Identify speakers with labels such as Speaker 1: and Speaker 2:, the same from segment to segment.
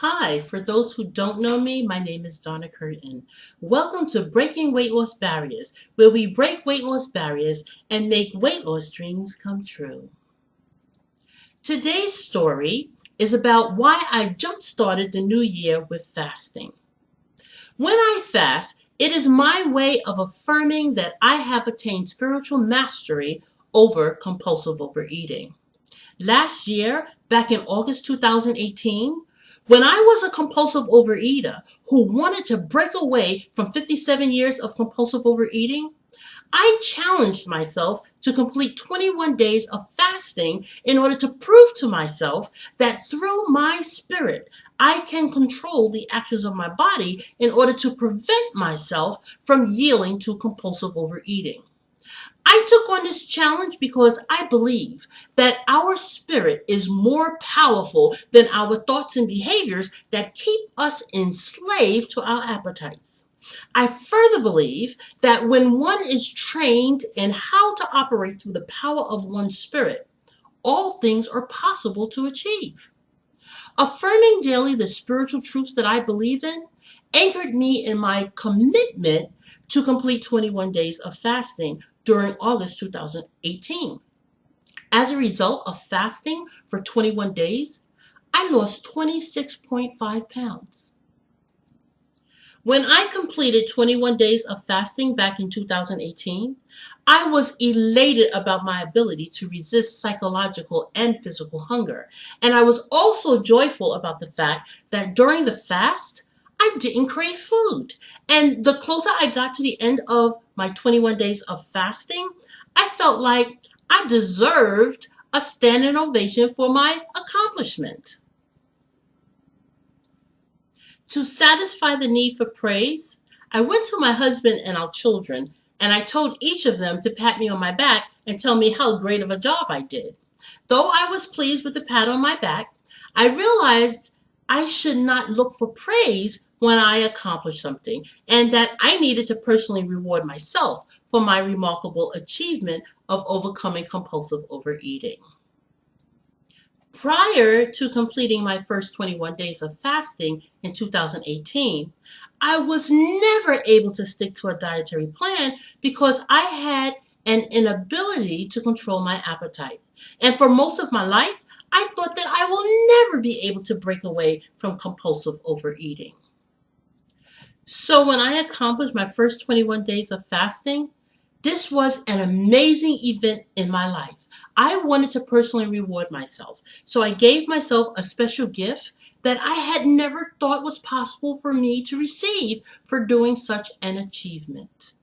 Speaker 1: Hi, for those who don't know me, my name is Donna Curtin. Welcome to Breaking Weight Loss Barriers, where we break weight loss barriers and make weight loss dreams come true. Today's story is about why I jump-started the new year with fasting. When I fast, it is my way of affirming that I have attained spiritual mastery over compulsive overeating. Last year, back in August 2018, when I was a compulsive overeater who wanted to break away from 57 years of compulsive overeating, I challenged myself to complete 21 days of fasting in order to prove to myself that through my spirit, I can control the actions of my body in order to prevent myself from yielding to compulsive overeating. I took on this challenge because I believe that our spirit is more powerful than our thoughts and behaviors that keep us enslaved to our appetites. I further believe that when one is trained in how to operate through the power of one's spirit, all things are possible to achieve. Affirming daily the spiritual truths that I believe in anchored me in my commitment to complete 21 days of fasting during August 2018. As a result of fasting for 21 days, I lost 26.5 pounds. When I completed 21 days of fasting back in 2018, I was elated about my ability to resist psychological and physical hunger. And I was also joyful about the fact that during the fast, I didn't crave food. And the closer I got to the end of my 21 days of fasting, I felt like I deserved a standing ovation for my accomplishment. To satisfy the need for praise, I went to my husband and our children, and I told each of them to pat me on my back and tell me how great of a job I did. Though I was pleased with the pat on my back, I realized I should not look for praise when I accomplished something, and that I needed to personally reward myself for my remarkable achievement of overcoming compulsive overeating. Prior to completing my first 21 days of fasting in 2018, I was never able to stick to a dietary plan because I had an inability to control my appetite. And for most of my life, I thought that I will never be able to break away from compulsive overeating. So when I accomplished my first 21 days of fasting, this was an amazing event in my life. I wanted to personally reward myself. So I gave myself a special gift that I had never thought was possible for me to receive for doing such an achievement.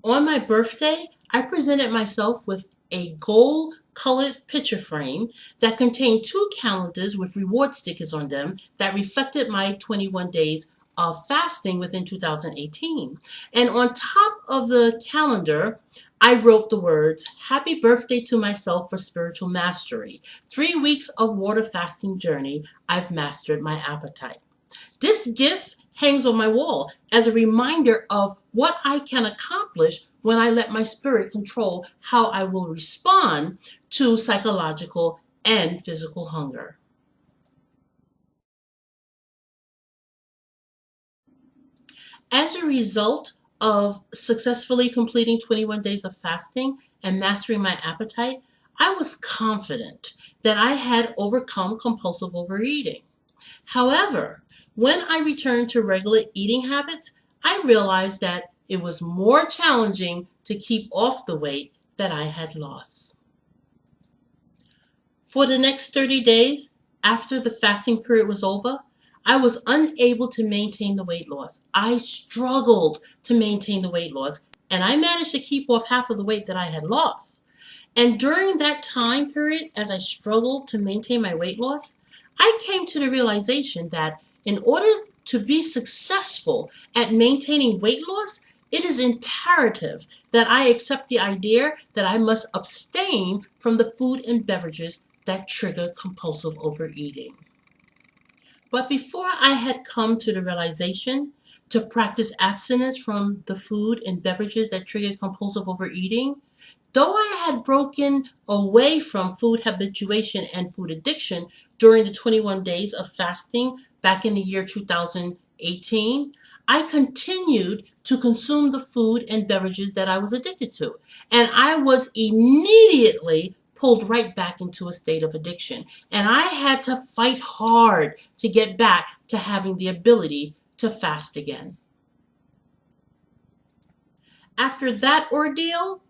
Speaker 1: On my birthday, I presented myself with a gold colored picture frame that contained two calendars with reward stickers on them that reflected my 21 days of fasting within 2018. And on top of the calendar, I wrote the words, "Happy birthday to myself for spiritual mastery. 3 weeks of water fasting journey. I've mastered my appetite." This gift hangs on my wall as a reminder of what I can accomplish when I let my spirit control how I will respond to psychological and physical hunger. As a result of successfully completing 21 days of fasting and mastering my appetite, I was confident that I had overcome compulsive overeating. However, when I returned to regular eating habits, I realized that it was more challenging to keep off the weight that I had lost. For the next 30 days, after the fasting period was over, I was unable to maintain the weight loss. I struggled to maintain the weight loss, and I managed to keep off half of the weight that I had lost. And during that time period, as I struggled to maintain my weight loss, I came to the realization that in order to be successful at maintaining weight loss, it is imperative that I accept the idea that I must abstain from the food and beverages that trigger compulsive overeating. But before I had come to the realization to practice abstinence from the food and beverages that trigger compulsive overeating, Though I had broken away from food habituation and food addiction during the 21 days of fasting back in the year 2018, I continued to consume the food and beverages that I was addicted to. And I was immediately pulled right back into a state of addiction. And I had to fight hard to get back to having the ability to fast again. After that ordeal,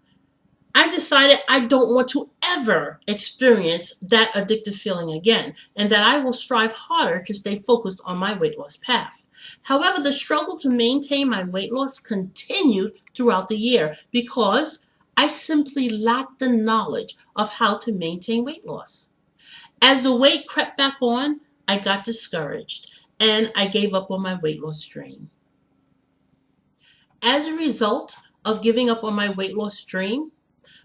Speaker 1: I decided I don't want to ever experience that addictive feeling again, and that I will strive harder to stay focused on my weight loss path. However, the struggle to maintain my weight loss continued throughout the year because I simply lacked the knowledge of how to maintain weight loss. As the weight crept back on, I got discouraged and I gave up on my weight loss dream. As a result of giving up on my weight loss dream,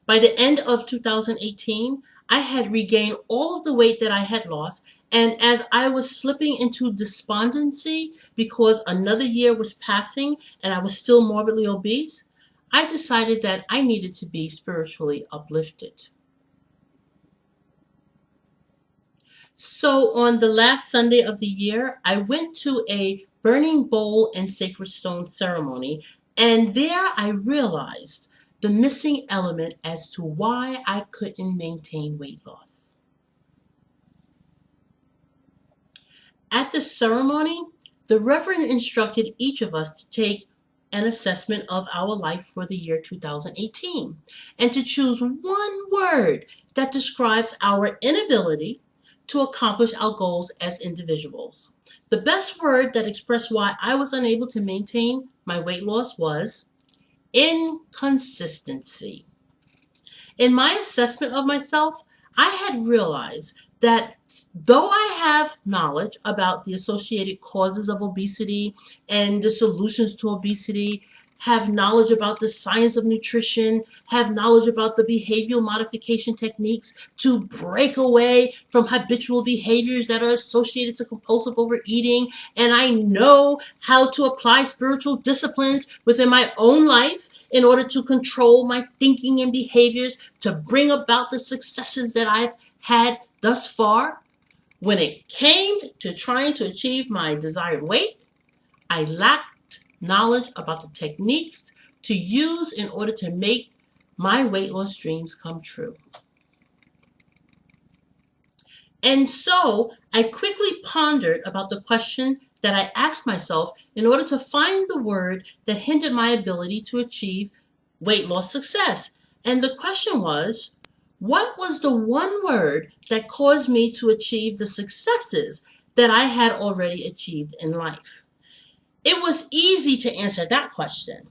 Speaker 1: by the end of 2018, I had regained all of the weight that I had lost. And as I was slipping into despondency because another year was passing and I was still morbidly obese, I decided that I needed to be spiritually uplifted. So on the last Sunday of the year, I went to a burning bowl and sacred stone ceremony, and there I realized the missing element as to why I couldn't maintain weight loss. At the ceremony, the Reverend instructed each of us to take an assessment of our life for the year 2018 and to choose one word that describes our inability to accomplish our goals as individuals. The best word that expressed why I was unable to maintain my weight loss was inconsistency. In my assessment of myself, I had realized that though I have knowledge about the associated causes of obesity and the solutions to obesity, have knowledge about the science of nutrition, have knowledge about the behavioral modification techniques to break away from habitual behaviors that are associated to compulsive overeating, and I know how to apply spiritual disciplines within my own life in order to control my thinking and behaviors to bring about the successes that I've had thus far. When it came to trying to achieve my desired weight, I lacked knowledge about the techniques to use in order to make my weight loss dreams come true. And so I quickly pondered about the question that I asked myself in order to find the word that hindered my ability to achieve weight loss success. And the question was, what was the one word that caused me to achieve the successes that I had already achieved in life? It was easy to answer that question.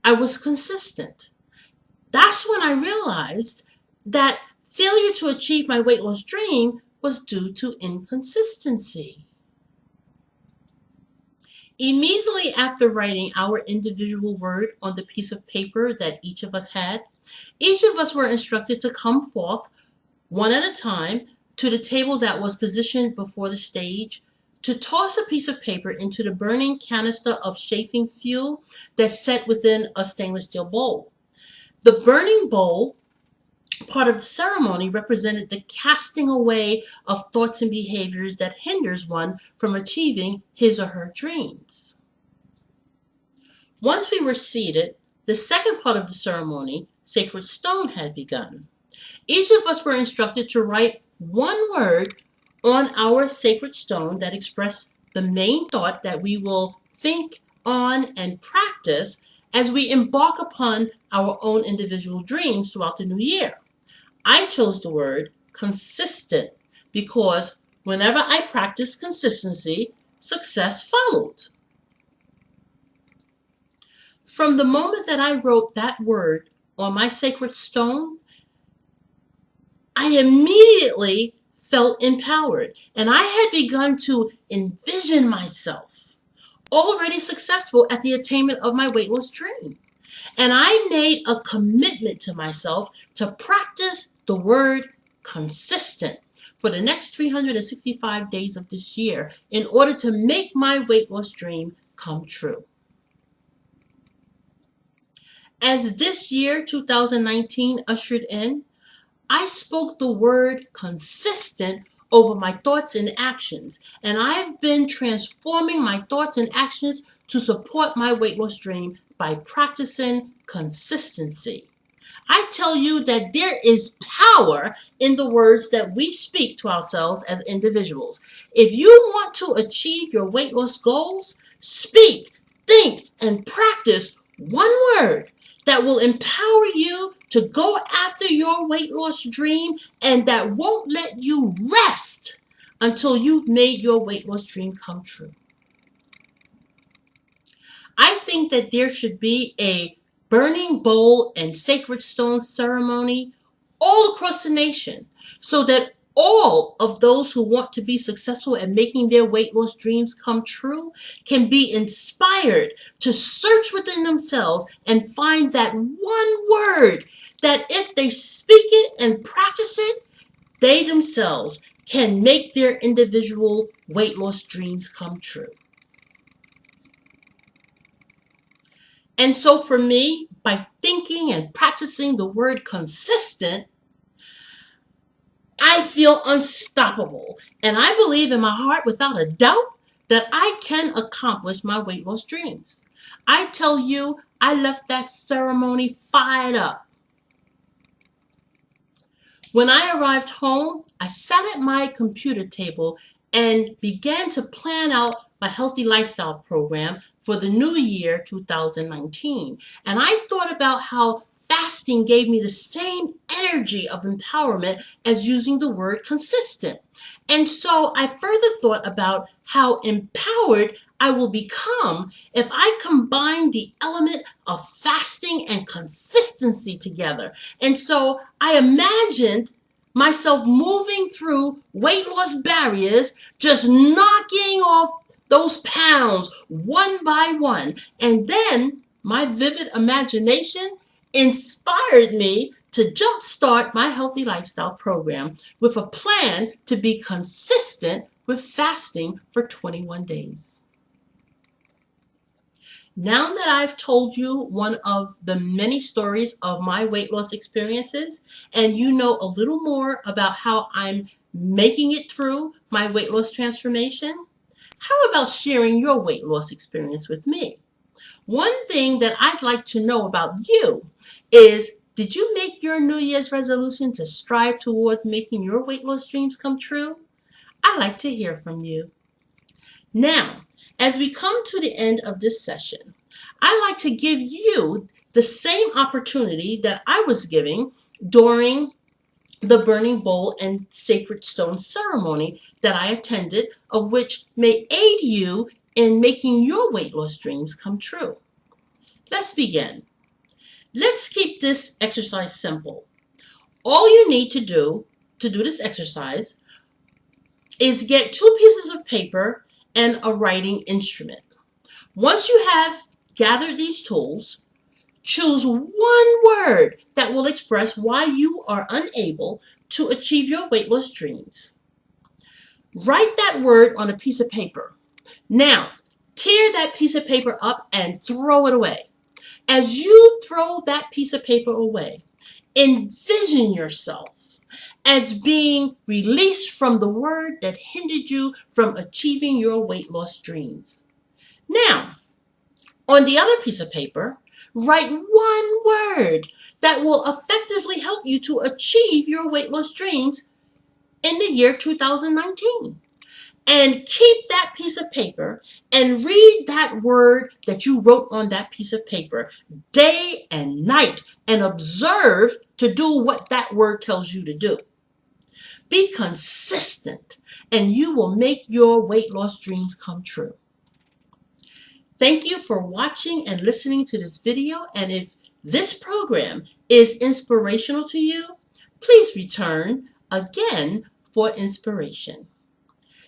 Speaker 1: I was consistent. That's when I realized that failure to achieve my weight loss dream was due to inconsistency. Immediately after writing our individual word on the piece of paper that each of us had, each of us were instructed to come forth one at a time to the table that was positioned before the stage to toss a piece of paper into the burning canister of chafing fuel that's set within a stainless steel bowl. The burning bowl part of the ceremony represented the casting away of thoughts and behaviors that hinders one from achieving his or her dreams. Once we were seated, the second part of the ceremony, Sacred Stone, had begun. Each of us were instructed to write one word on our sacred stone that expressed the main thought that we will think on and practice as we embark upon our own individual dreams throughout the new year. I chose the word consistent because whenever I practiced consistency, success followed. From the moment that I wrote that word on my sacred stone, I immediately felt empowered, and I had begun to envision myself already successful at the attainment of my weight loss dream. And I made a commitment to myself to practice the word consistent for the next 365 days of this year in order to make my weight loss dream come true. As this year, 2019, ushered in, I spoke the word consistent over my thoughts and actions, and I've been transforming my thoughts and actions to support my weight loss dream by practicing consistency. I tell you that there is power in the words that we speak to ourselves as individuals. If you want to achieve your weight loss goals, speak, think, and practice one word that will empower you to go after your weight loss dream and that won't let you rest until you've made your weight loss dream come true. I think that there should be a burning bowl and sacred stone ceremony all across the nation so that all of those who want to be successful at making their weight loss dreams come true can be inspired to search within themselves and find that one word that if they speak it and practice it, they themselves can make their individual weight loss dreams come true. And so for me, by thinking and practicing the word consistent, I feel unstoppable. And I believe in my heart without a doubt that I can accomplish my weight loss dreams. I tell you, I left that ceremony fired up. When I arrived home, I sat at my computer table and began to plan out my healthy lifestyle program for the new year 2019. And I thought about how fasting gave me the same energy of empowerment as using the word consistent. And so I further thought about how empowered I will become if I combine the element of fasting and consistency together. And so I imagined myself moving through weight loss barriers, just knocking off those pounds one by one. And then my vivid imagination inspired me to jumpstart my healthy lifestyle program with a plan to be consistent with fasting for 21 days. Now that I've told you one of the many stories of my weight loss experiences, and you know a little more about how I'm making it through my weight loss transformation, how about sharing your weight loss experience with me? One thing that I'd like to know about you is, did you make your New Year's resolution to strive towards making your weight loss dreams come true? I'd like to hear from you. Now, as we come to the end of this session, I'd like to give you the same opportunity that I was giving during the burning bowl and sacred stone ceremony that I attended, of which may aid you in making your weight loss dreams come true. Let's begin. Let's keep this exercise simple. All you need to do this exercise is get 2 pieces of paper and a writing instrument. Once you have gathered these tools, choose one word that will express why you are unable to achieve your weight loss dreams. Write that word on a piece of paper. Now, tear that piece of paper up and throw it away. As you throw that piece of paper away, envision yourself as being released from the word that hindered you from achieving your weight loss dreams. Now, on the other piece of paper, write one word that will effectively help you to achieve your weight loss dreams in the year 2019. And keep that piece of paper and read that word that you wrote on that piece of paper day and night and observe to do what that word tells you to do. Be consistent and you will make your weight loss dreams come true. Thank you for watching and listening to this video, and if this program is inspirational to you, please return again for inspiration.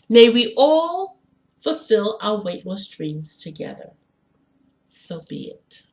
Speaker 1: May we all fulfill our weight loss dreams together. So be it.